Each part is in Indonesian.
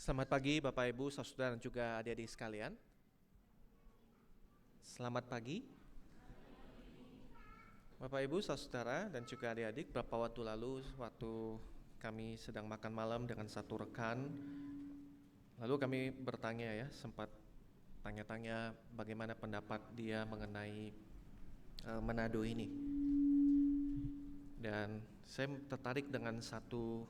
Selamat pagi Bapak Ibu, saudara dan juga adik-adik sekalian. Selamat pagi Bapak Ibu, saudara dan juga adik-adik. Beberapa waktu lalu, waktu kami sedang makan malam dengan satu rekan, lalu kami bertanya sempat tanya-tanya bagaimana pendapat dia mengenai Manado ini. Dan saya tertarik dengan satu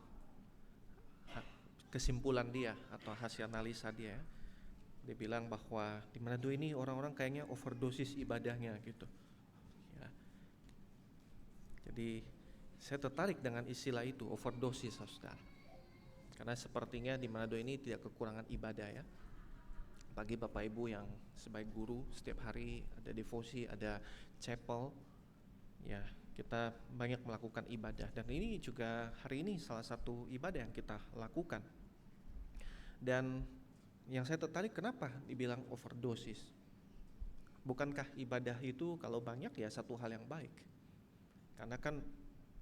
kesimpulan dia atau hasil analisa dia. Dia bilang bahwa di Manado ini orang-orang kayaknya overdosis ibadahnya gitu. Ya. Jadi saya tertarik dengan istilah itu, overdosis, saudara. Karena sepertinya di Manado ini tidak kekurangan ibadah ya. Bagi Bapak Ibu yang sebagai guru, setiap hari ada devosi, ada chapel, ya kita banyak melakukan ibadah. Dan ini juga hari ini salah satu ibadah yang kita lakukan. Dan yang saya tertarik kenapa dibilang overdosis. Bukankah ibadah itu kalau banyak ya satu hal yang baik. Karena kan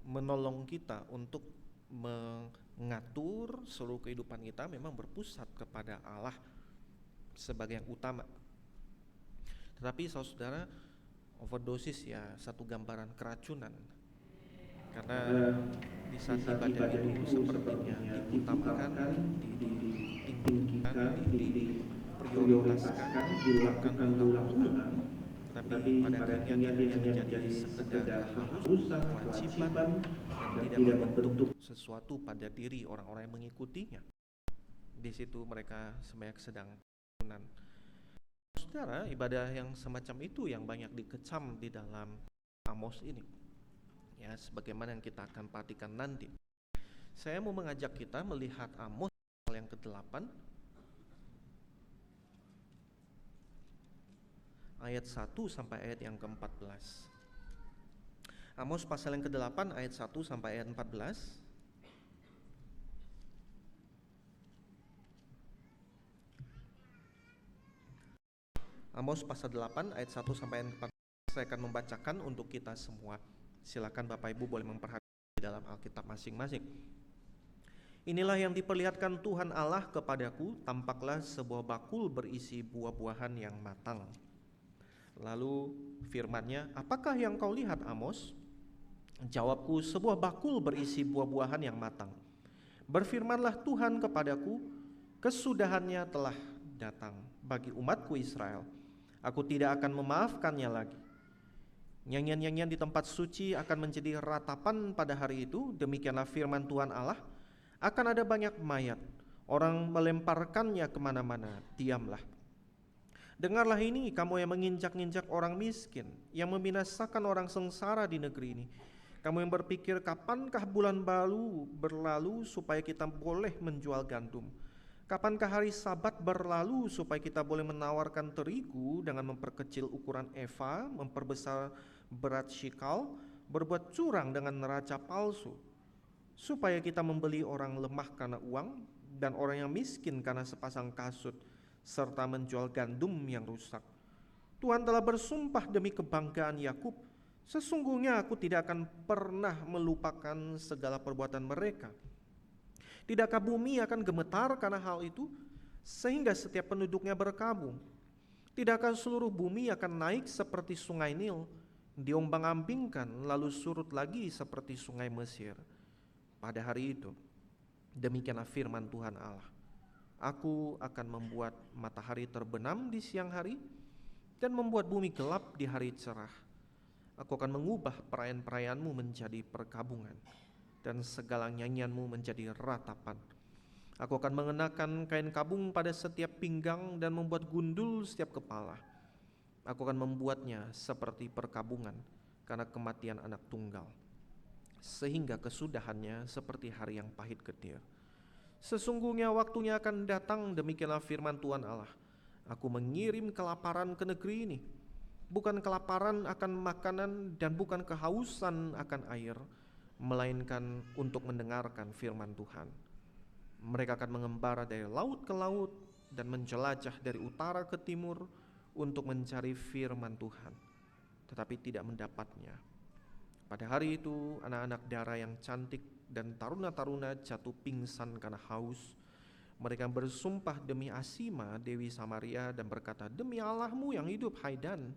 menolong kita untuk mengatur seluruh kehidupan kita memang berpusat kepada Allah sebagai yang utama. Tetapi saudara, overdosis ya satu gambaran keracunan. Karena di saat ibadah itu sepertinya diutamakan, ditinggikan, diprioritaskan, dilakukan ulang-ulang, tapi pada akhirnya dia hanya menjadi sekedar keharusan, kewajiban, dan tidak membentuk sesuatu pada diri orang-orang yang mengikutinya. Di situ mereka sebenarnya sedang keracunan. Saudara, ibadah yang semacam itu yang banyak dikecam di dalam Amos ini. Ya, sebagaimana yang kita akan perhatikan nanti. Saya mau mengajak kita melihat Amos pasal yang ke-8 ayat 1 sampai ayat yang ke-14. Amos pasal yang ke-8 ayat 1 sampai ayat 14. Amos pasal 8 ayat 1 sampai ayat 14. Saya akan membacakan untuk kita semua. Silakan Bapak Ibu boleh memperhatikan di dalam Alkitab masing-masing. Inilah yang diperlihatkan Tuhan Allah kepadaku, tampaklah sebuah bakul berisi buah-buahan yang matang. Lalu firman-Nya, apakah yang kau lihat Amos? Jawabku, sebuah bakul berisi buah-buahan yang matang. Berfirmanlah Tuhan kepadaku, kesudahannya telah datang bagi umatku Israel. Aku tidak akan memaafkannya lagi. Nyanyian-nyanyian di tempat suci akan menjadi ratapan pada hari itu. Demikianlah firman Tuhan Allah. Akan ada banyak mayat, orang melemparkannya kemana-mana. Diamlah. Dengarlah ini, kamu yang menginjak-injak orang miskin, yang membinasakan orang sengsara di negeri ini. Kamu yang berpikir kapankah bulan baru berlalu supaya kita boleh menjual gandum? Kapankah hari Sabat berlalu supaya kita boleh menawarkan terigu dengan memperkecil ukuran eva, memperbesar berat shikal, berbuat curang dengan neraca palsu, supaya kita membeli orang lemah karena uang dan orang yang miskin karena sepasang kasut, serta menjual gandum yang rusak. Tuhan telah bersumpah demi kebanggaan Yakub, sesungguhnya aku tidak akan pernah melupakan segala perbuatan mereka. Tidakkah bumi akan gemetar karena hal itu, sehingga setiap penduduknya berkabung? Tidakkah seluruh bumi akan naik seperti sungai Nil, diombang-ambingkan lalu surut lagi seperti sungai Mesir? Pada hari itu, demikianlah firman Tuhan Allah, aku akan membuat matahari terbenam di siang hari dan membuat bumi gelap di hari cerah. Aku akan mengubah perayaan-perayaanmu menjadi perkabungan dan segala nyanyianmu menjadi ratapan. Aku akan mengenakan kain kabung pada setiap pinggang dan membuat gundul setiap kepala. Aku akan membuatnya seperti perkabungan karena kematian anak tunggal, sehingga kesudahannya seperti hari yang pahit getir. Sesungguhnya waktunya akan datang, demikianlah firman Tuhan Allah, aku mengirim kelaparan ke negeri ini, bukan kelaparan akan makanan dan bukan kehausan akan air, melainkan untuk mendengarkan firman Tuhan. Mereka akan mengembara dari laut ke laut dan menjelajah dari utara ke timur untuk mencari firman Tuhan, tetapi tidak mendapatnya. Pada hari itu anak-anak dara yang cantik dan taruna-taruna jatuh pingsan karena haus. Mereka bersumpah demi Asima, Dewi Samaria, dan berkata, demi Allahmu yang hidup, hai Dan,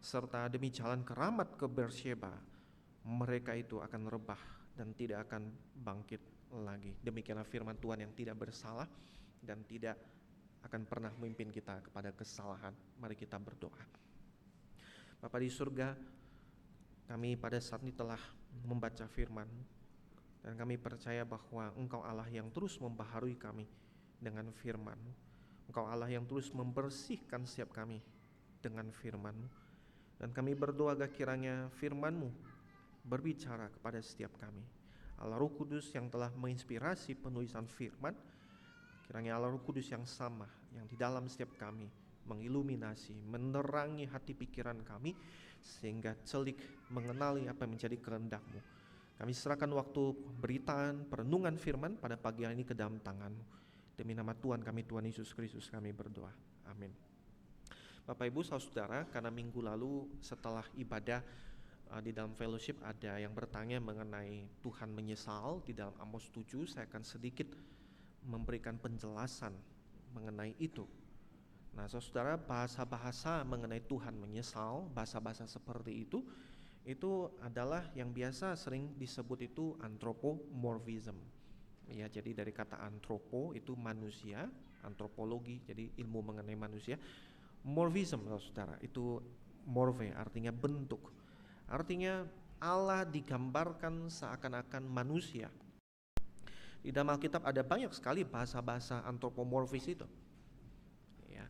serta demi jalan keramat ke Beersheba, mereka itu akan rebah dan tidak akan bangkit lagi. Demikianlah firman Tuhan yang tidak bersalah dan tidak akan pernah memimpin kita kepada kesalahan. Mari kita berdoa. Bapa di surga, kami pada saat ini telah membaca firman, dan kami percaya bahwa Engkau Allah yang terus membaharui kami dengan firman. Engkau Allah yang terus membersihkan setiap kami dengan firman-Mu. Dan kami berdoa agar kiranya firman-Mu berbicara kepada setiap kami. Allah Roh Kudus yang telah menginspirasi penulisan firman, kiranya Allah Roh Kudus yang sama yang di dalam setiap kami mengiluminasi, menerangi hati pikiran kami, sehingga celik mengenali apa yang menjadi kehendak-Mu. Kami serahkan waktu pemberitaan, perenungan firman pada pagi hari ini ke dalam tangan-Mu. Demi nama Tuhan kami, Tuhan Yesus Kristus, kami berdoa. Amin. Bapak Ibu Saudara, karena minggu lalu setelah ibadah di dalam fellowship ada yang bertanya mengenai Tuhan menyesal di dalam Amos 7, saya akan sedikit memberikan penjelasan mengenai itu. Nah, Saudara, bahasa-bahasa mengenai Tuhan menyesal, bahasa-bahasa seperti itu adalah yang biasa sering disebut itu anthropomorphism. Ya, jadi dari kata antropo itu manusia, antropologi, jadi ilmu mengenai manusia. Morphism, Saudara, itu morphe artinya bentuk. Artinya Allah digambarkan seakan-akan manusia. Di dalam Alkitab ada banyak sekali bahasa-bahasa antropomorfis itu. Ya,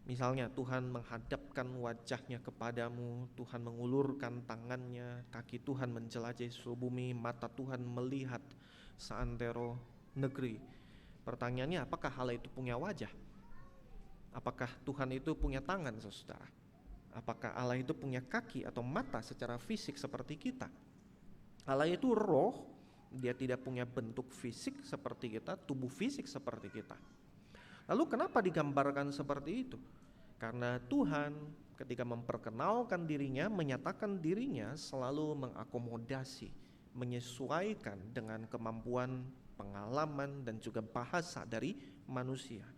misalnya Tuhan menghadapkan wajahnya kepadamu, Tuhan mengulurkan tangannya, kaki Tuhan menjelajahi seluruh bumi, mata Tuhan melihat seantero negeri. Pertanyaannya, apakah Allah itu punya wajah? Apakah Tuhan itu punya tangan, Saudara? Apakah Allah itu punya kaki atau mata secara fisik seperti kita? Allah itu roh, dia tidak punya bentuk fisik seperti kita, tubuh fisik seperti kita. Lalu kenapa digambarkan seperti itu? Karena Tuhan ketika memperkenalkan dirinya, menyatakan dirinya selalu mengakomodasi, menyesuaikan dengan kemampuan, pengalaman, dan juga bahasa dari manusia.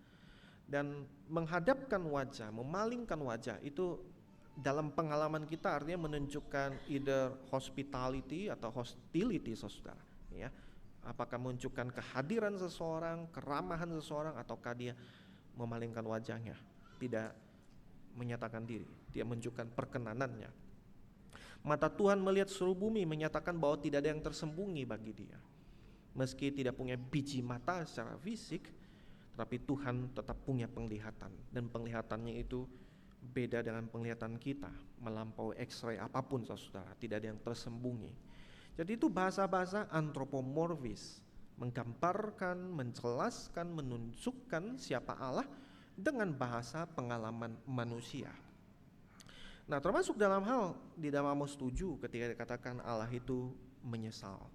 Dan menghadapkan wajah, memalingkan wajah itu dalam pengalaman kita artinya menunjukkan either hospitality atau hostility, Saudara. Ya, apakah menunjukkan kehadiran seseorang, keramahan seseorang, ataukah dia memalingkan wajahnya, tidak menyatakan diri, dia menunjukkan perkenanannya. Mata Tuhan melihat seluruh bumi, menyatakan bahwa tidak ada yang tersembunyi bagi dia. Meski tidak punya biji mata secara fisik, tapi Tuhan tetap punya penglihatan, dan penglihatannya itu beda dengan penglihatan kita, melampaui X-ray apapun, Saudara, tidak ada yang tersembunyi. Jadi itu bahasa-bahasa antropomorfis, menggambarkan, menjelaskan, menunjukkan siapa Allah dengan bahasa pengalaman manusia. Nah, termasuk dalam hal di dalam Amos 7 ketika dikatakan Allah itu menyesal.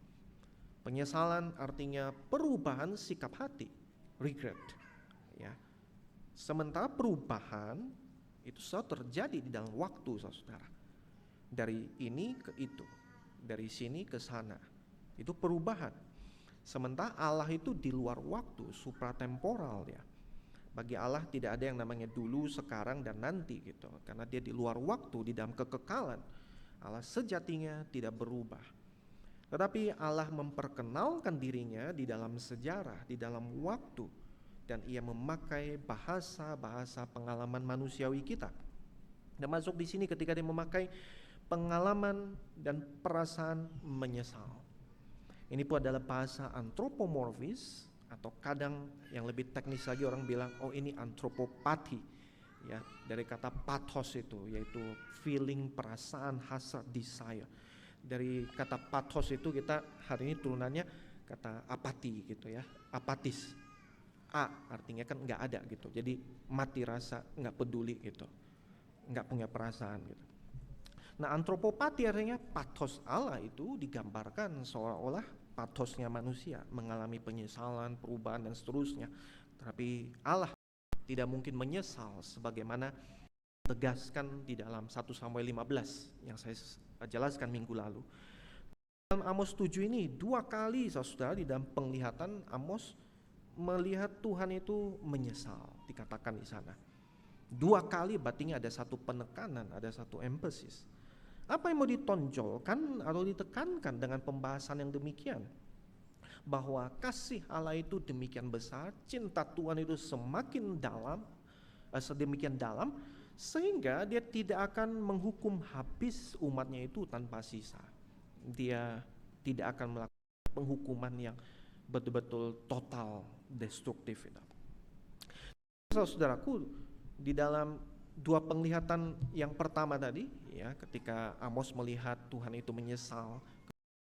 Penyesalan artinya perubahan sikap hati, regret. Ya. Sementara perubahan itu selalu terjadi di dalam waktu, Saudara. Dari ini ke itu, dari sini ke sana. Itu perubahan. Sementara Allah itu di luar waktu, supratemporal ya. Bagi Allah tidak ada yang namanya dulu, sekarang, dan nanti gitu. Karena dia di luar waktu, di dalam kekekalan. Allah sejatinya tidak berubah. Tetapi Allah memperkenalkan dirinya di dalam sejarah, di dalam waktu. Dan ia memakai bahasa-bahasa pengalaman manusiawi kita. Dan masuk di sini ketika dia memakai pengalaman dan perasaan menyesal. Ini pun adalah bahasa antropomorfis, atau kadang yang lebih teknis lagi orang bilang, oh ini antropopati, ya, dari kata pathos itu, yaitu feeling, perasaan, hasrat, desire. Dari kata pathos itu kita hari ini turunannya kata apati gitu ya, apatis. A artinya kan nggak ada gitu, jadi mati rasa, nggak peduli gitu, nggak punya perasaan gitu. Nah, antropopati artinya pathos Allah itu digambarkan seolah-olah pathosnya manusia, mengalami penyesalan, perubahan, dan seterusnya. Tapi Allah tidak mungkin menyesal sebagaimana tegaskan di dalam 1 Samuel 15 yang saya jelaskan minggu lalu. Dalam Amos 7 ini 2 kali, Saudara, di dalam penglihatan Amos melihat Tuhan itu menyesal, dikatakan di sana. 2 kali berarti ada satu penekanan, ada satu emphasis. Apa yang mau ditonjolkan atau ditekankan dengan pembahasan yang demikian? Bahwa kasih Allah itu demikian besar, cinta Tuhan itu semakin dalam, sedemikian dalam, sehingga dia tidak akan menghukum habis umatnya itu tanpa sisa. Dia tidak akan melakukan penghukuman yang betul-betul total destruktif itu. Saudaraku, di dalam 2 penglihatan yang pertama tadi, ya, ketika Amos melihat Tuhan itu menyesal,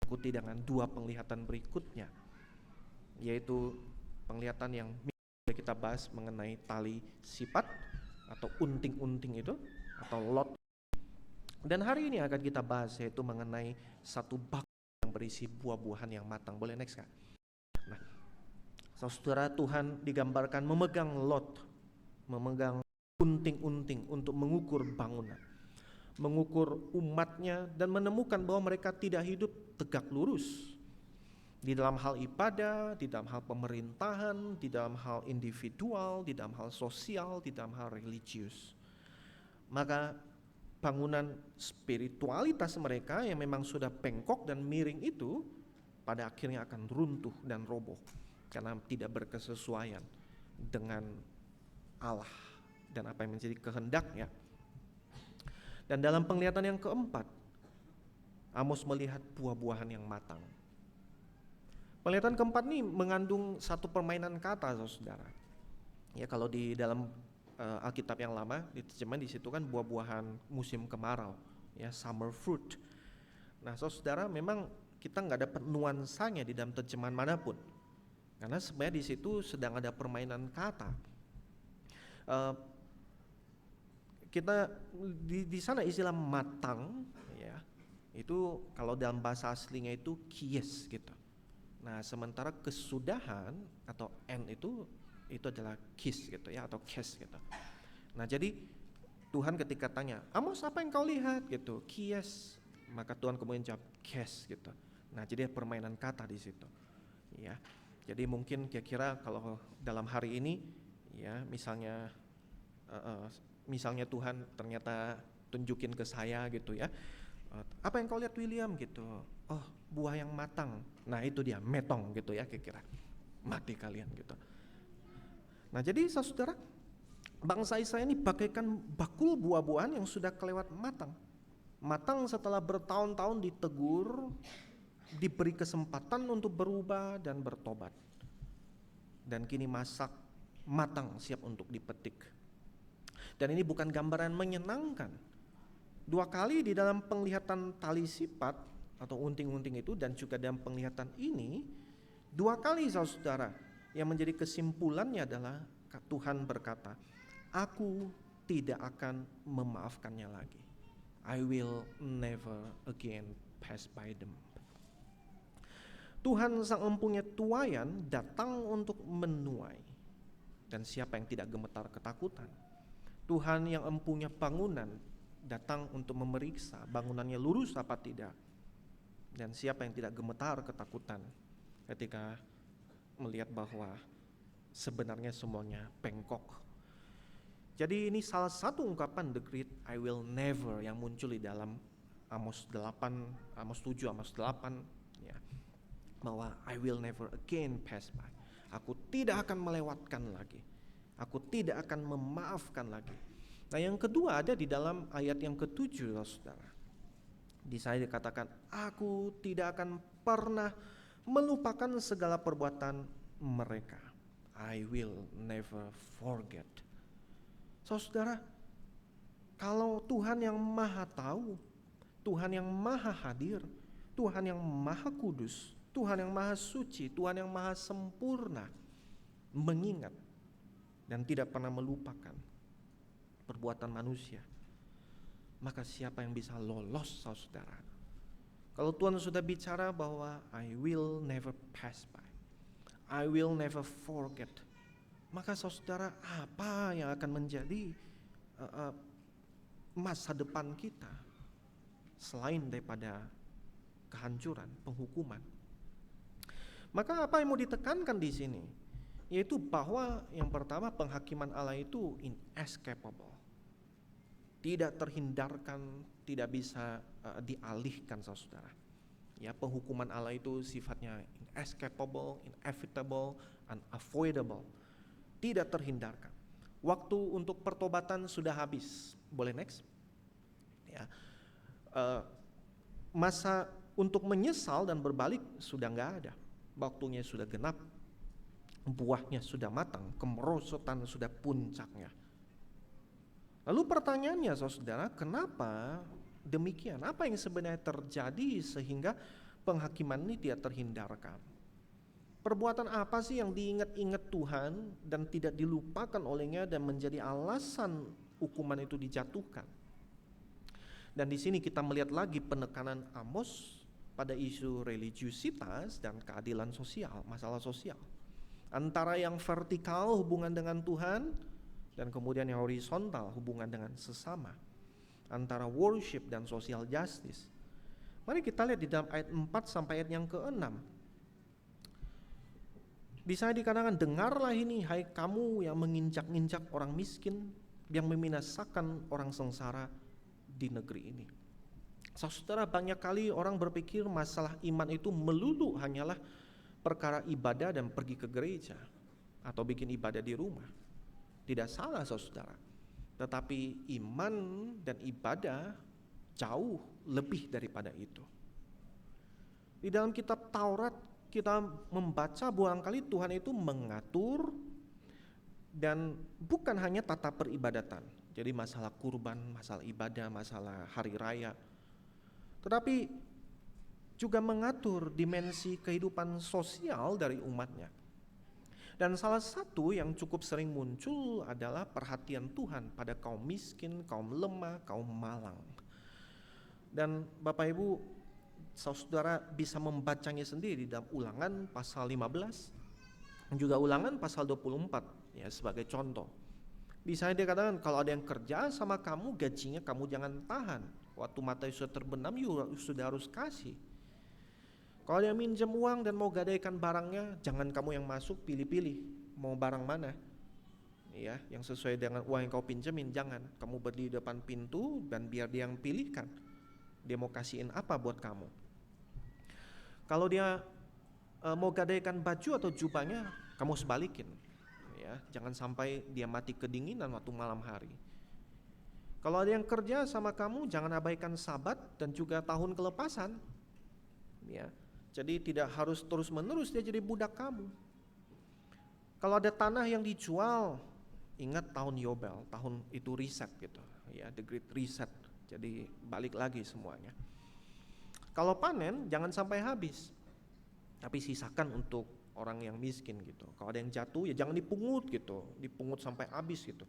ikuti dengan 2 penglihatan berikutnya, yaitu penglihatan yang kita bahas mengenai tali sifat atau unting-unting itu, atau lot. Dan hari ini akan kita bahas yaitu mengenai satu bak yang berisi buah-buahan yang matang. Boleh next Kak? Nah, saudara, Tuhan digambarkan memegang lot, memegang unting-unting untuk mengukur bangunan, mengukur umatnya, dan menemukan bahwa mereka tidak hidup tegak lurus di dalam hal ibadah, di dalam hal pemerintahan, di dalam hal individual, di dalam hal sosial, di dalam hal religius. Maka bangunan spiritualitas mereka yang memang sudah bengkok dan miring itu pada akhirnya akan runtuh dan roboh karena tidak berkesesuaian dengan Allah dan apa yang menjadi kehendaknya. Dan dalam penglihatan yang keempat, Amos melihat buah-buahan yang matang. Penglihatan keempat ini mengandung satu permainan kata, saudara. Ya, kalau di dalam Alkitab yang lama diterjemahkan di situ kan buah-buahan musim kemarau, ya, summer fruit. Nah, saudara, memang kita nggak dapat nuansanya di dalam terjemahan manapun, karena sebenarnya di situ sedang ada permainan kata. Kita di sana istilah matang, ya, itu kalau dalam bahasa aslinya itu kies gitu. Nah, sementara kesudahan atau end itu adalah kis gitu ya, atau kes gitu. Nah, jadi Tuhan ketika tanya, Amos apa yang kau lihat gitu, kies, maka Tuhan kemudian jawab kes gitu. Nah, jadi permainan kata di situ, ya. Jadi mungkin kira-kira kalau dalam hari ini, ya, misalnya Tuhan ternyata tunjukin ke saya gitu ya, apa yang kau lihat William gitu, oh buah yang matang, nah itu dia metong gitu ya, kira-kira mati kalian gitu. Nah, jadi saudara, bangsa Israel ini bagaikan bakul buah-buahan yang sudah kelewat matang setelah bertahun-tahun ditegur, diberi kesempatan untuk berubah dan bertobat, dan kini masak matang siap untuk dipetik. Dan ini bukan gambaran menyenangkan. 2 kali di dalam penglihatan tali sifat atau unting-unting itu, dan juga dalam penglihatan ini, 2 kali saudara, yang menjadi kesimpulannya adalah Tuhan berkata, aku tidak akan memaafkannya lagi. I will never again pass by them. Tuhan sang empunya tuaian datang untuk menuai, dan siapa yang tidak gemetar ketakutan. Tuhan yang empunya bangunan datang untuk memeriksa bangunannya lurus apa tidak, dan siapa yang tidak gemetar ketakutan ketika melihat bahwa sebenarnya semuanya bengkok. Jadi ini salah satu ungkapan the great I will never yang muncul di dalam Amos 8, Amos 7, Amos 8, ya, bahwa I will never again pass by. Aku tidak akan melewatkan lagi, aku tidak akan memaafkan lagi. Nah, yang kedua ada di dalam ayat yang ke-7, saudara. Di sana dikatakan, aku tidak akan pernah melupakan segala perbuatan mereka. I will never forget. Saudara, kalau Tuhan yang maha tahu, Tuhan yang maha hadir, Tuhan yang maha kudus, Tuhan yang maha suci, Tuhan yang maha sempurna, mengingat dan tidak pernah melupakan perbuatan manusia, maka siapa yang bisa lolos, saudara? Kalau Tuhan sudah bicara bahwa I will never pass by, I will never forget, maka saudara, apa yang akan menjadi masa depan kita selain daripada kehancuran, penghukuman? Maka apa yang mau ditekankan di sini? yaitu bahwa yang pertama penghakiman Allah itu inescapable, tidak terhindarkan, tidak bisa dialihkan saudara. Ya, penghukuman Allah itu sifatnya inescapable, inevitable, unavoidable, tidak terhindarkan. Waktu untuk pertobatan sudah habis. Boleh next? Ya, masa untuk menyesal dan berbalik sudah nggak ada. Waktunya sudah genap, buahnya sudah matang, kemerosotan sudah puncaknya. Lalu pertanyaannya saudara, kenapa demikian? Apa yang sebenarnya terjadi sehingga penghakiman ini tidak terhindarkan? Perbuatan apa sih yang diingat-ingat Tuhan dan tidak dilupakan olehnya dan menjadi alasan hukuman itu dijatuhkan? Dan di sini kita melihat lagi penekanan Amos pada isu religiusitas dan keadilan sosial, masalah sosial. Antara yang vertikal hubungan dengan Tuhan dan kemudian yang horizontal hubungan dengan sesama. Antara worship dan social justice. Mari kita lihat di dalam ayat 4 sampai ayat yang ke-6. Bisa dikatakan, dengarlah ini hai kamu yang menginjak-injak orang miskin, yang membinasakan orang sengsara di negeri ini. Saudara, banyak kali orang berpikir masalah iman itu melulu hanyalah perkara ibadah dan pergi ke gereja atau bikin ibadah di rumah. Tidak salah saudara, tetapi iman dan ibadah jauh lebih daripada itu. Di dalam kitab Taurat kita membaca barangkali Tuhan itu mengatur dan bukan hanya tata peribadatan. Jadi masalah kurban, masalah ibadah, masalah hari raya, tetapi juga mengatur dimensi kehidupan sosial dari umatnya. Dan salah satu yang cukup sering muncul adalah perhatian Tuhan pada kaum miskin, kaum lemah, kaum malang. Dan Bapak Ibu, saudara bisa membacanya sendiri di dalam Ulangan pasal 15, juga Ulangan pasal 24 ya, sebagai contoh. Bisa dikatakan kalau ada yang kerja sama kamu, gajinya kamu jangan tahan. Waktu matanya sudah terbenam, sudah harus kasih. Kalau dia minjem uang dan mau gadaikan barangnya, jangan kamu yang masuk, pilih-pilih mau barang mana. Ya, yang sesuai dengan uang yang kau pinjemin, jangan. Kamu berdiri di depan pintu dan biar dia yang pilihkan. Dia mau kasihin apa buat kamu. Kalau dia mau gadaikan baju atau jubahnya, kamu sebalikin. Ya, jangan sampai dia mati kedinginan waktu malam hari. Kalau ada yang kerja sama kamu, jangan abaikan Sabat dan juga tahun kelepasan. Ya, jadi tidak harus terus-menerus dia jadi budak kamu. Kalau ada tanah yang dijual, ingat tahun Yobel, tahun itu reset gitu. Ya, the great reset. Jadi balik lagi semuanya. Kalau panen jangan sampai habis, tapi sisakan untuk orang yang miskin gitu. Kalau ada yang jatuh ya jangan dipungut gitu, dipungut sampai habis gitu.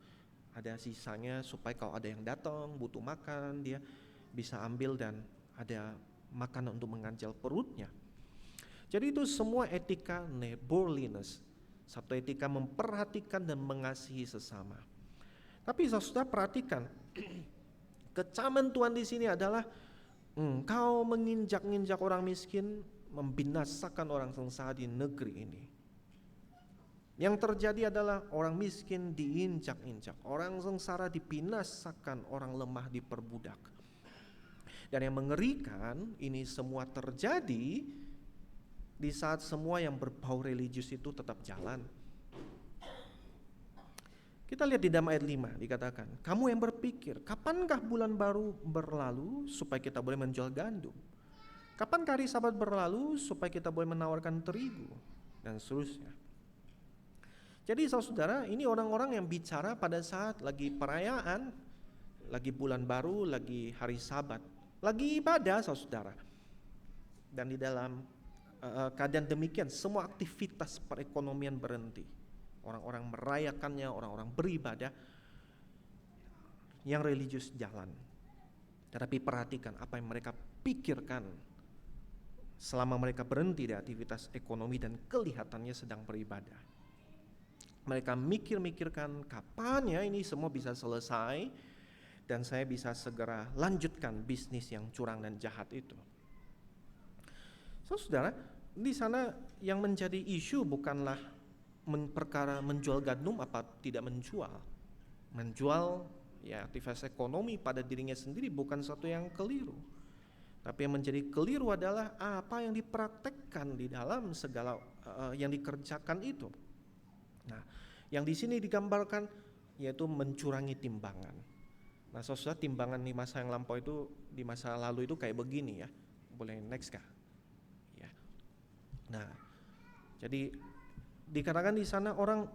Ada sisanya supaya kalau ada yang datang butuh makan, dia bisa ambil dan ada makanan untuk mengganjal perutnya. Jadi itu semua etika neighborliness, satu etika memperhatikan dan mengasihi sesama. Tapi saudara perhatikan, kecaman Tuhan di sini adalah engkau menginjak-injak orang miskin, membinasakan orang sengsara di negeri ini. Yang terjadi adalah orang miskin diinjak-injak, orang sengsara dibinasakan, orang lemah diperbudak. Dan yang mengerikan, ini semua terjadi di saat semua yang berbau religius itu tetap jalan. Kita lihat di dalam ayat 5 dikatakan, kamu yang berpikir, kapankah bulan baru berlalu supaya kita boleh menjual gandum? Kapankah hari Sabat berlalu supaya kita boleh menawarkan terigu? Dan seterusnya. Jadi saudara, ini orang-orang yang bicara pada saat lagi perayaan, lagi bulan baru, lagi hari Sabat, lagi ibadah saudara. Dan di dalam keadaan demikian, semua aktivitas perekonomian berhenti. Orang-orang merayakannya, orang-orang beribadah, yang religius jalan. Tetapi perhatikan apa yang mereka pikirkan selama mereka berhenti di aktivitas ekonomi dan kelihatannya sedang beribadah. Mereka mikir-mikirkan kapan ya ini semua bisa selesai dan saya bisa segera lanjutkan bisnis yang curang dan jahat itu. Saudara, di sana yang menjadi isu bukanlah perkara menjual gandum apa tidak menjual. Menjual ya aktivitas ekonomi pada dirinya sendiri bukan satu yang keliru. Tapi yang menjadi keliru adalah apa yang dipraktekkan di dalam segala yang dikerjakan itu. Nah, yang di sini digambarkan yaitu mencurangi timbangan. Nah, saudara, timbangan di masa yang lampau itu, di masa lalu itu kayak begini ya. Boleh next kah? Ya. Nah, jadi dikatakan di sana orang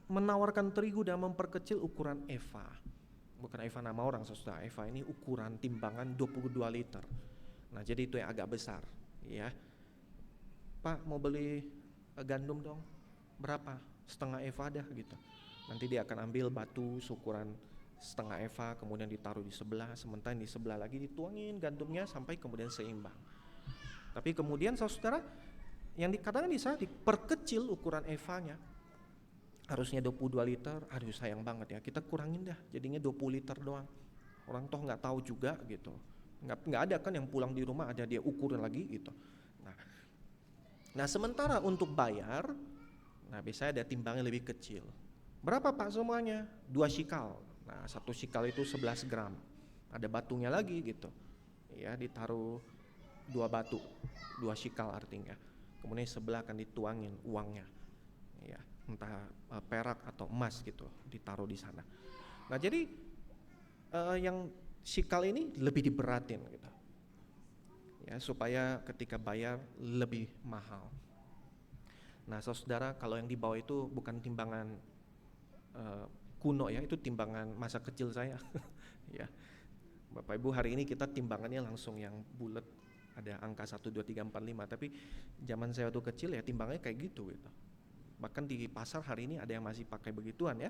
menawarkan terigu dan memperkecil ukuran eva. Bukan eva nama orang, saudara. Eva ini ukuran timbangan 22 liter. Nah, jadi itu yang agak besar, ya. Pak, mau beli gandum dong? Berapa? Setengah eva dah gitu. Nanti dia akan ambil batu ukuran setengah eva, kemudian ditaruh di sebelah, sementara di sebelah lagi dituangin gandumnya sampai kemudian seimbang. Tapi kemudian saudara, yang dikatakan di sana diperkecil ukuran evanya, harusnya 22 liter, aduh sayang banget ya, kita kurangin dah, jadinya 20 liter doang. Orang toh nggak tahu juga gitu, nggak ada kan yang pulang di rumah ada dia ukurin lagi gitu. Nah sementara untuk bayar, nah biasanya ada timbangnya lebih kecil. Berapa Pak semuanya? 2 shikal. Nah 1 shikal itu 11 gram. Ada batunya lagi gitu. Ya ditaruh 2 batu, 2 shikal artinya. Kemudian sebelah akan dituangin uangnya. Ya, entah perak atau emas gitu, ditaruh di sana. Nah jadi yang shikal ini lebih diberatin gitu. Ya supaya ketika bayar lebih mahal. Nah saudara, kalau yang di bawah itu bukan timbangan kuno ya, itu timbangan masa kecil saya. Ya, Bapak Ibu, hari ini kita timbangannya langsung yang bulat, ada angka 1, 2, 3, 4, 5. Tapi zaman saya waktu kecil ya timbangannya kayak gitu. Bahkan di pasar hari ini ada yang masih pakai begituan ya.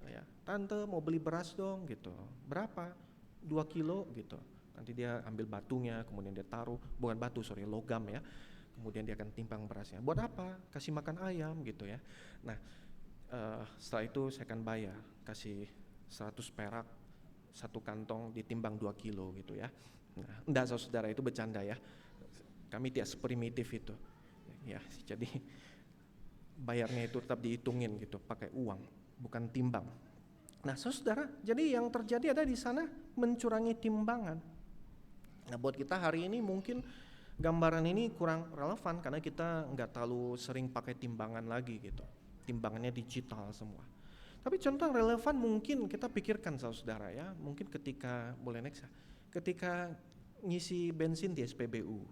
Ya, tante mau beli beras dong gitu. Berapa? 2 kilo gitu. Nanti dia ambil batunya, kemudian dia taruh, bukan batu sorry, logam ya. Kemudian dia akan timbang berasnya. Buat apa? Kasih makan ayam gitu ya. Nah setelah itu saya akan bayar, kasih 100 perak, 1 kantong ditimbang 2 kilo gitu ya. Nah, enggak saudara, itu bercanda ya. Kami tidak seprimitif itu. Ya, jadi bayarnya itu tetap dihitungin gitu, pakai uang, bukan timbang. Nah, saudara, jadi yang terjadi ada di sana mencurangi timbangan. Nah, buat kita hari ini mungkin gambaran ini kurang relevan karena kita nggak terlalu sering pakai timbangan lagi gitu. Timbangannya digital semua. Tapi contoh yang relevan mungkin kita pikirkan saudara ya, mungkin ketika boleh next ya, ketika ngisi bensin di SPBU,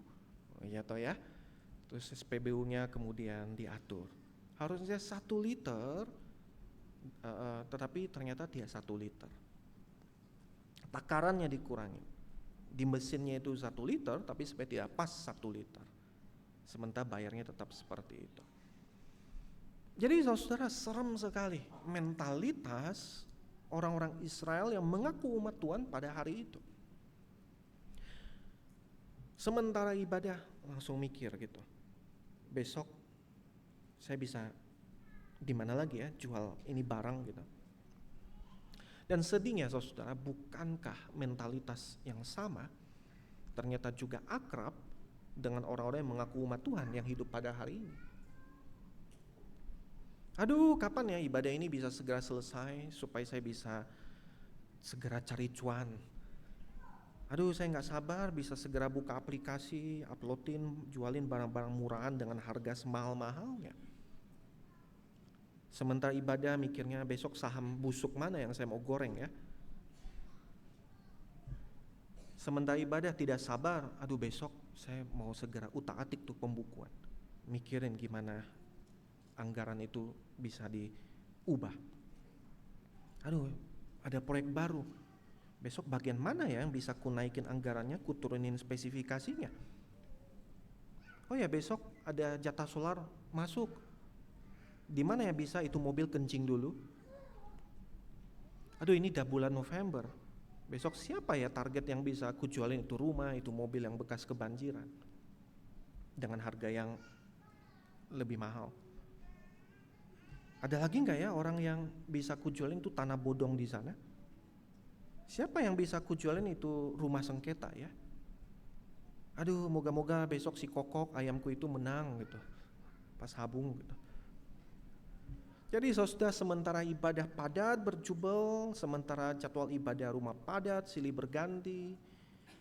ya toh ya, terus SPBU-nya kemudian diatur, harusnya 1 liter, tetapi ternyata tidak 1 liter, takarannya dikurangi, di mesinnya itu 1 liter, tapi supaya tidak pas 1 liter, sementara bayarnya tetap seperti itu. Jadi saudara, serem sekali mentalitas orang-orang Israel yang mengaku umat Tuhan pada hari itu. Sementara ibadah langsung mikir gitu, besok saya bisa di mana lagi ya jual ini barang gitu. Dan sedihnya saudara, bukankah mentalitas yang sama ternyata juga akrab dengan orang-orang yang mengaku umat Tuhan yang hidup pada hari ini? Aduh, kapan ya ibadah ini bisa segera selesai supaya saya bisa segera cari cuan. Aduh, saya nggak sabar bisa segera buka aplikasi, uploadin, jualin barang-barang murahan dengan harga semahal-mahalnya. Sementara ibadah mikirnya besok saham busuk mana yang saya mau goreng ya. Sementara ibadah tidak sabar, aduh besok saya mau segera utak-atik tuh pembukuan. Mikirin gimana anggaran itu bisa diubah. Aduh, ada proyek baru. Besok bagian mana ya yang bisa ku naikin anggarannya, ku turunin spesifikasinya. Oh ya, besok ada jatah solar masuk. Di mana ya bisa itu mobil kencing dulu? Aduh, ini udah bulan November. Besok siapa ya target yang bisa ku jualin itu rumah, itu mobil yang bekas kebanjiran dengan harga yang lebih mahal. Ada lagi nggak ya orang yang bisa kujualin itu tanah bodong di sana? Siapa yang bisa kujualin itu rumah sengketa ya? Aduh, moga-moga besok si kokok ayamku itu menang gitu, pas habung gitu. Jadi saudara, sementara ibadah padat berjubel, sementara jadwal ibadah rumah padat silih berganti,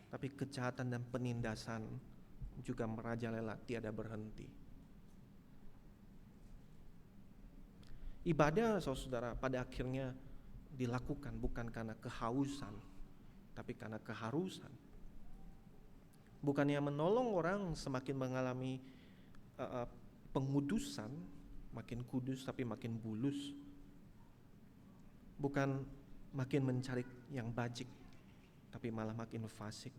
tapi kejahatan dan penindasan juga merajalela tiada berhenti. Ibadah saudara pada akhirnya dilakukan bukan karena kehausan, tapi karena keharusan. Bukannya menolong orang semakin mengalami pengudusan, makin kudus tapi makin bulus. Bukan makin mencari yang bajik, tapi malah makin fasik.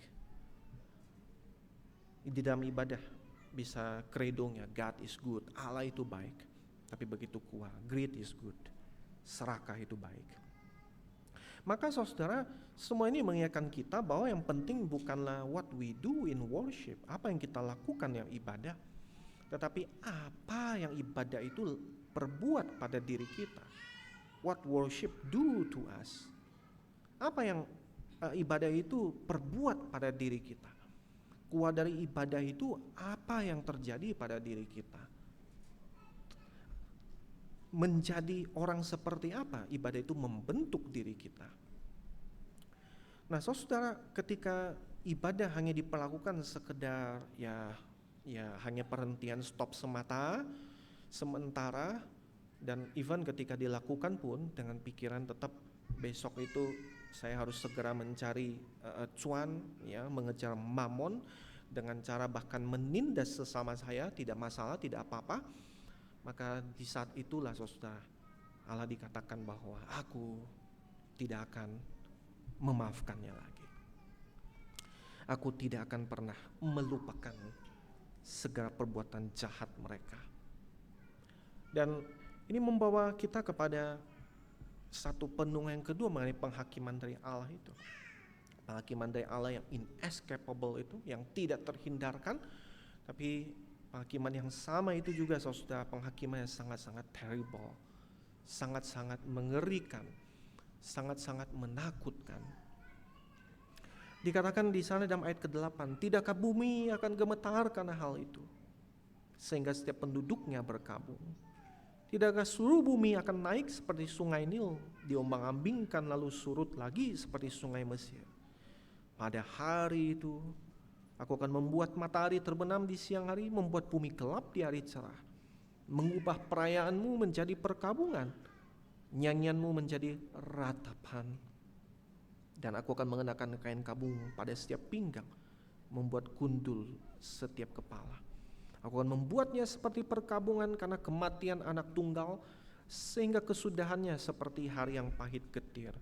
Di dalam ibadah bisa kredonya God is good, Allah itu baik. Tapi begitu kuat, greed is good, serakah itu baik. Maka saudara, semua ini mengingatkan kita bahwa yang penting bukanlah what we do in worship, apa yang kita lakukan yang ibadah, tetapi apa yang ibadah itu perbuat pada diri kita. What worship do to us. Apa yang ibadah itu perbuat pada diri kita. Kuat dari ibadah itu apa yang terjadi pada diri kita. Menjadi orang seperti apa? Ibadah itu membentuk diri kita. Nah, saudara, ketika ibadah hanya diperlakukan sekedar ya hanya perhentian stop semata, sementara, dan even ketika dilakukan pun dengan pikiran tetap besok itu saya harus segera mencari cuan, ya, mengejar mamon dengan cara bahkan menindas sesama saya, tidak masalah, tidak apa-apa. Maka di saat itulah saudara, Allah dikatakan bahwa aku tidak akan memaafkannya lagi. Aku tidak akan pernah melupakan segala perbuatan jahat mereka. Dan ini membawa kita kepada satu penungan yang kedua mengenai penghakiman dari Allah itu. Penghakiman dari Allah yang inescapable itu, yang tidak terhindarkan, tapi penghakiman yang sama itu juga saudara, penghakiman yang sangat-sangat terrible, sangat-sangat mengerikan, sangat-sangat menakutkan. Dikatakan di sana dalam ayat ke-8, tidakkah bumi akan gemetar karena hal itu, sehingga setiap penduduknya berkabung? Tidakkah seluruh bumi akan naik seperti sungai Nil, diombang-ambingkan lalu surut lagi seperti sungai Mesir? Pada hari itu aku akan membuat matahari terbenam di siang hari, membuat bumi gelap di hari cerah, mengubah perayaanmu menjadi perkabungan, nyanyianmu menjadi ratapan. Dan aku akan mengenakan kain kabung pada setiap pinggang, membuat gundul setiap kepala. Aku akan membuatnya seperti perkabungan karena kematian anak tunggal, sehingga kesudahannya seperti hari yang pahit getir.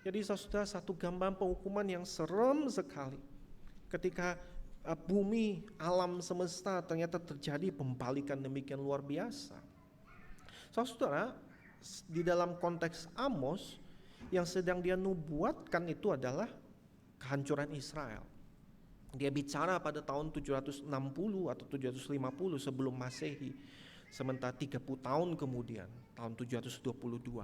Jadi saudara, satu gambaran penghukuman yang serem sekali. Ketika bumi, alam semesta ternyata terjadi pembalikan demikian luar biasa. Saudara, di dalam konteks Amos, yang sedang dia nubuatkan itu adalah kehancuran Israel. Dia bicara pada tahun 760 atau 750 sebelum Masehi. Sementara 30 tahun kemudian, tahun 722,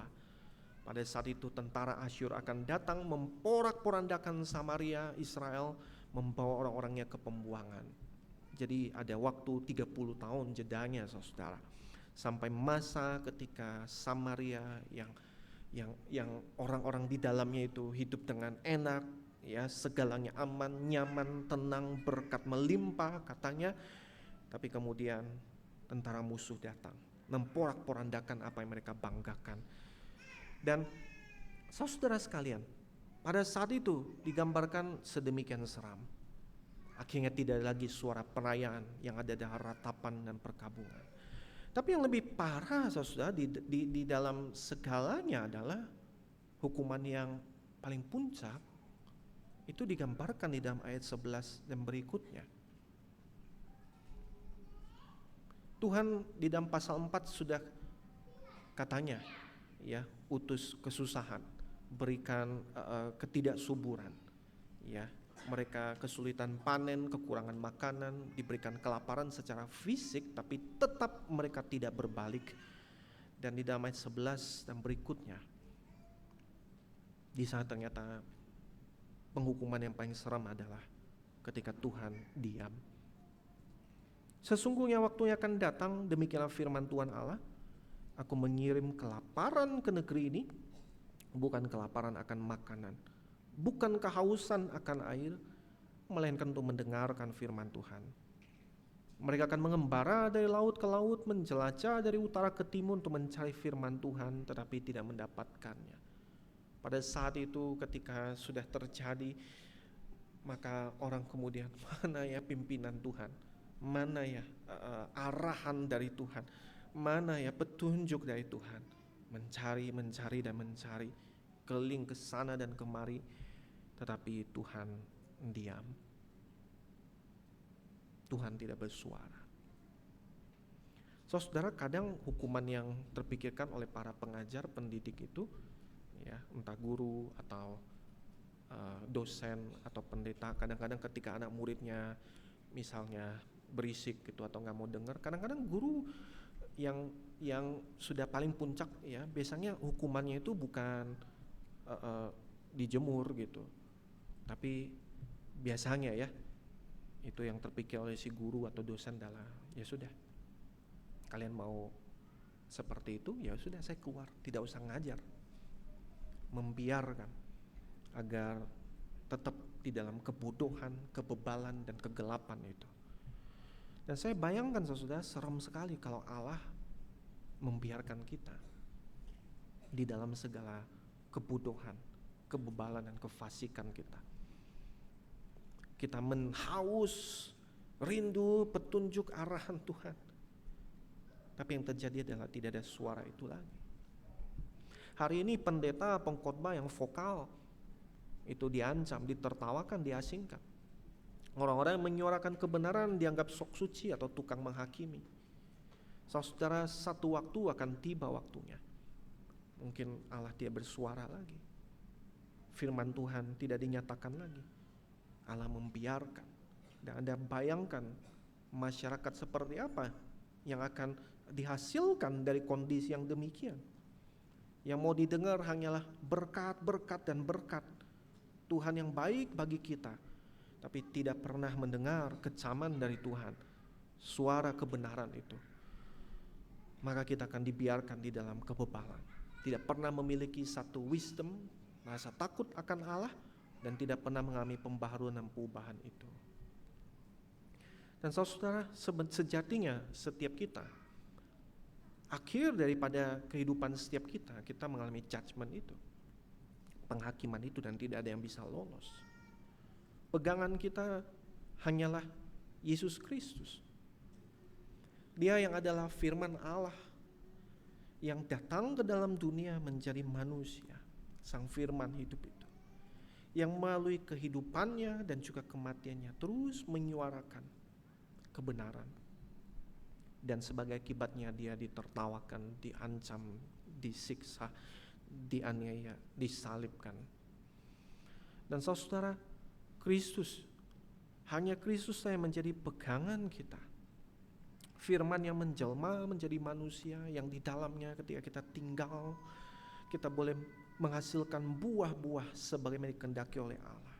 pada saat itu tentara Asyur akan datang memporak-porandakan Samaria, Israel, membawa orang-orangnya ke pembuangan. Jadi ada waktu 30 tahun jedanya saudara, sampai masa ketika Samaria yang orang-orang di dalamnya itu hidup dengan enak, ya, segalanya aman, nyaman, tenang, berkat melimpah katanya. Tapi kemudian tentara musuh datang memporak-porandakan apa yang mereka banggakan. Dan saudara sekalian, pada saat itu digambarkan sedemikian seram. Akhirnya tidak lagi suara perayaan, yang ada ratapan dan perkabungan. Tapi yang lebih parah saudara, di dalam segalanya adalah hukuman yang paling puncak. Itu digambarkan di dalam ayat 11 dan berikutnya. Tuhan di dalam pasal 4 sudah katanya, ya, utus kesusahan, berikan ketidaksuburan, ya, mereka kesulitan panen, kekurangan makanan, diberikan kelaparan secara fisik, tapi tetap mereka tidak berbalik. Dan di dalam ayat 11 dan berikutnya, di sana ternyata penghukuman yang paling seram adalah ketika Tuhan diam. Sesungguhnya waktunya akan datang, demikianlah firman Tuhan Allah, Aku mengirim kelaparan ke negeri ini, bukan kelaparan akan makanan, bukan kehausan akan air, melainkan untuk mendengarkan firman Tuhan. Mereka akan mengembara dari laut ke laut, menjelajah dari utara ke timur untuk mencari firman Tuhan, tetapi tidak mendapatkannya. Pada saat itu ketika sudah terjadi, maka orang kemudian, mana ya pimpinan Tuhan, mana ya arahan dari Tuhan, mana ya petunjuk dari Tuhan. Mencari dan mencari, keliling ke sana dan kemari, tetapi Tuhan diam. Tuhan tidak bersuara. Saudara, kadang hukuman yang terpikirkan oleh para pengajar, pendidik itu, ya, entah guru atau dosen atau pendeta, kadang-kadang ketika anak muridnya misalnya berisik gitu atau nggak mau dengar, kadang-kadang guru yang sudah paling puncak, ya, biasanya hukumannya itu bukan dijemur gitu, tapi biasanya ya itu yang terpikir oleh si guru atau dosen adalah, ya sudah, kalian mau seperti itu, ya sudah, saya keluar, tidak usah ngajar. Membiarkan agar tetap di dalam kebodohan, kebebalan, dan kegelapan itu. Dan saya bayangkan saudara, serem sekali kalau Allah membiarkan kita di dalam segala kebodohan, kebebalan, dan kefasikan kita. Kita menhaus, rindu petunjuk arahan Tuhan, tapi yang terjadi adalah tidak ada suara itu lagi. Hari ini pendeta, pengkhotbah yang vokal itu diancam, ditertawakan, diasingkan. Orang-orang yang menyuarakan kebenaran dianggap sok suci atau tukang menghakimi. Saudara, satu waktu akan tiba waktunya, mungkin Allah tidak bersuara lagi, firman Tuhan tidak dinyatakan lagi, Allah membiarkan. Dan Anda bayangkan masyarakat seperti apa yang akan dihasilkan dari kondisi yang demikian. Yang mau didengar hanyalah berkat, berkat, dan berkat Tuhan yang baik bagi kita, tapi tidak pernah mendengar kecaman dari Tuhan, suara kebenaran itu. Maka kita akan dibiarkan di dalam kebebalan, tidak pernah memiliki satu wisdom, rasa takut akan Allah, dan tidak pernah mengalami pembaharuan dan perubahan itu. Dan saudara, sejatinya setiap kita, akhir daripada kehidupan setiap kita, kita mengalami judgment itu, penghakiman itu, dan tidak ada yang bisa lolos. Pegangan kita hanyalah Yesus Kristus. Dia yang adalah firman Allah yang datang ke dalam dunia menjadi manusia, sang firman hidup itu, yang melalui kehidupannya dan juga kematiannya terus menyuarakan kebenaran. Dan sebagai akibatnya dia ditertawakan, diancam, disiksa, dianiaya, disalibkan. Dan saudara, Kristus, hanya Kristus yang menjadi pegangan kita. Firman yang menjelma menjadi manusia, yang di dalamnya ketika kita tinggal, kita boleh menghasilkan buah-buah sebagaimana dikehendaki oleh Allah.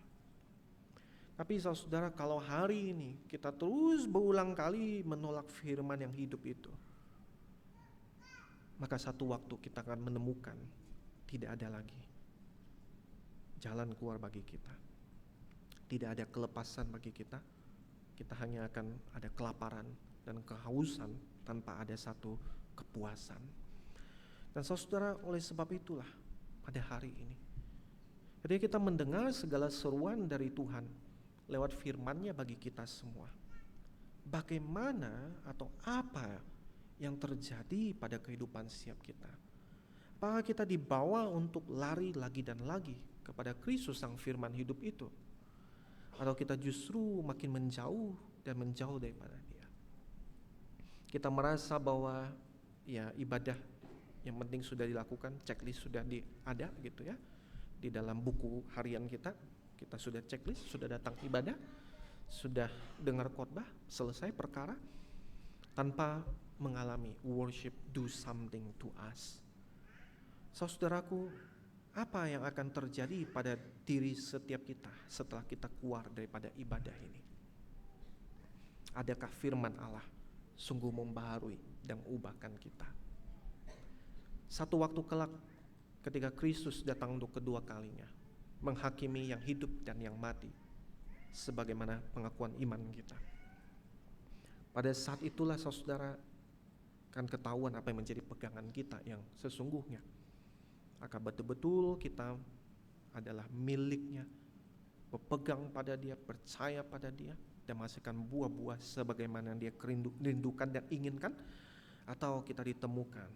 Tapi saudara, kalau hari ini kita terus berulang kali menolak firman yang hidup itu, maka satu waktu kita akan menemukan tidak ada lagi jalan keluar bagi kita. Tidak ada kelepasan bagi kita. Kita hanya akan ada kelaparan dan kehausan tanpa ada satu kepuasan. Dan saudara, oleh sebab itulah pada hari ini, ketika kita mendengar segala seruan dari Tuhan lewat firman-Nya bagi kita semua, bagaimana atau apa yang terjadi pada kehidupan setiap kita? Apakah kita dibawa untuk lari lagi dan lagi kepada Kristus sang firman hidup itu? Atau kita justru makin menjauh dan menjauh daripada Dia? Kita merasa bahwa ya ibadah yang penting sudah dilakukan, checklist sudah ada gitu ya. Di dalam buku harian kita sudah checklist, sudah datang ibadah, sudah dengar khotbah, selesai perkara, tanpa mengalami worship do something to us. Saudaraku, apa yang akan terjadi pada diri setiap kita setelah kita keluar daripada ibadah ini? Adakah firman Allah sungguh membaharui dan ubahkan kita? Satu waktu kelak ketika Kristus datang untuk kedua kalinya, menghakimi yang hidup dan yang mati, sebagaimana pengakuan iman kita. Pada saat itulah saudara akan ketahuan apa yang menjadi pegangan kita yang sesungguhnya. Akan betul-betul kita adalah miliknya, berpegang pada dia, percaya pada dia, dan menghasilkan buah-buah sebagaimana yang dia rindukan dan inginkan, atau kita ditemukan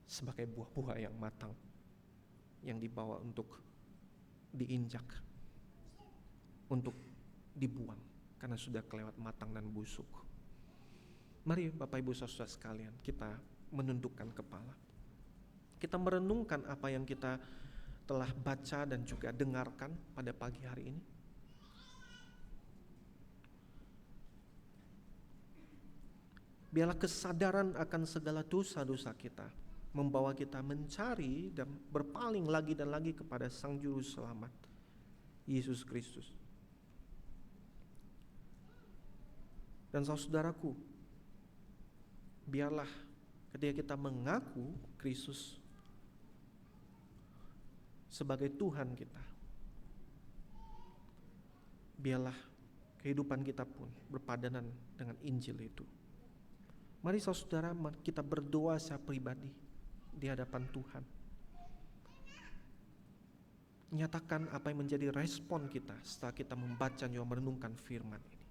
sebagai buah-buah yang matang, yang dibawa untuk diinjak, untuk dibuang karena sudah kelewat matang dan busuk. Mari Bapak Ibu Saudara sekalian, kita menundukkan kepala. Kita merenungkan apa yang kita telah baca dan juga dengarkan pada pagi hari ini. Biarlah kesadaran akan segala dosa-dosa kita membawa kita mencari dan berpaling lagi dan lagi kepada Sang Juru Selamat, Yesus Kristus. Dan saudaraku, biarlah ketika kita mengaku Kristus sebagai Tuhan kita, biarlah kehidupan kita pun berpadanan dengan Injil itu. Mari saudara, kita berdoa secara pribadi di hadapan Tuhan. Nyatakan apa yang menjadi respon kita setelah kita membaca dan merenungkan firman ini.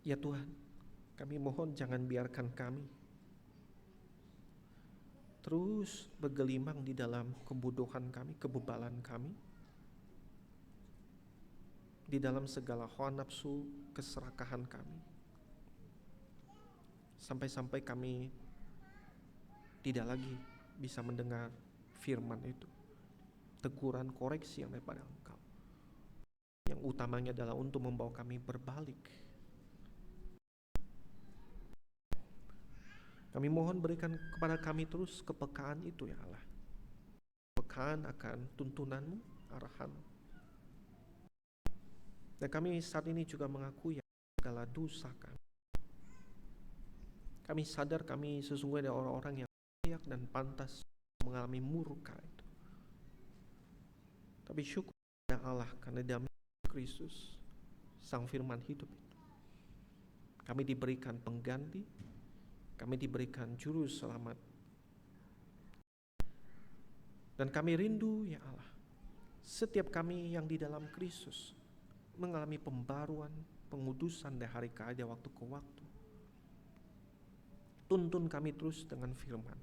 Ya Tuhan, kami mohon jangan biarkan kami terus bergelimang di dalam kebodohan kami, kebebalan kami, di dalam segala hawa nafsu, keserakahan kami, sampai-sampai kami tidak lagi bisa mendengar firman itu, teguran koreksi yang daripada Engkau, yang utamanya adalah untuk membawa kami berbalik. Kami mohon berikan kepada kami terus kepekaan itu ya Allah, kepekaan akan tuntunan-Mu, arahan. Dan kami saat ini juga mengakui segala dosa kami. Kami sadar kami sesungguhnya adalah orang-orang yang layak dan pantas mengalami murka itu. Tapi syukur kepada Allah karena dalam Kristus, Sang Firman hidup itu, kami diberikan pengganti, kami diberikan Juru Selamat. Dan kami rindu ya Allah, setiap kami yang di dalam Kristus mengalami pembaruan, pengudusan dari hari ke hari, waktu ke waktu. Tuntun kami terus dengan firman.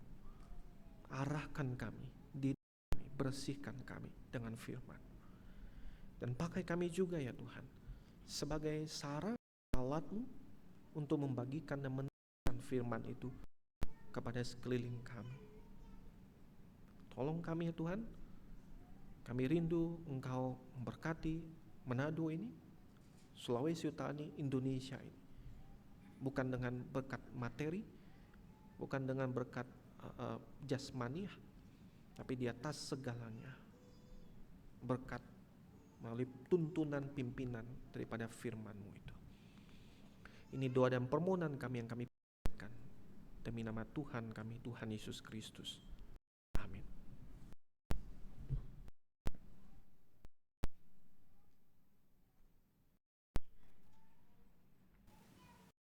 Arahkan kami, didik kami, bersihkan kami dengan firman. Dan pakai kami juga ya Tuhan sebagai sarana alat-Mu untuk membagikan dan meneruskan firman itu kepada sekeliling kami. Tolong kami ya Tuhan, kami rindu Engkau memberkati Manado ini, Sulawesi Utara ini, Indonesia ini, bukan dengan berkat materi, bukan dengan berkat jasmaniah, tapi di atas segalanya berkat melalui tuntunan pimpinan daripada firman-Mu itu. Ini doa dan permohonan kami yang kami panjatkan demi nama Tuhan kami, Tuhan Yesus Kristus.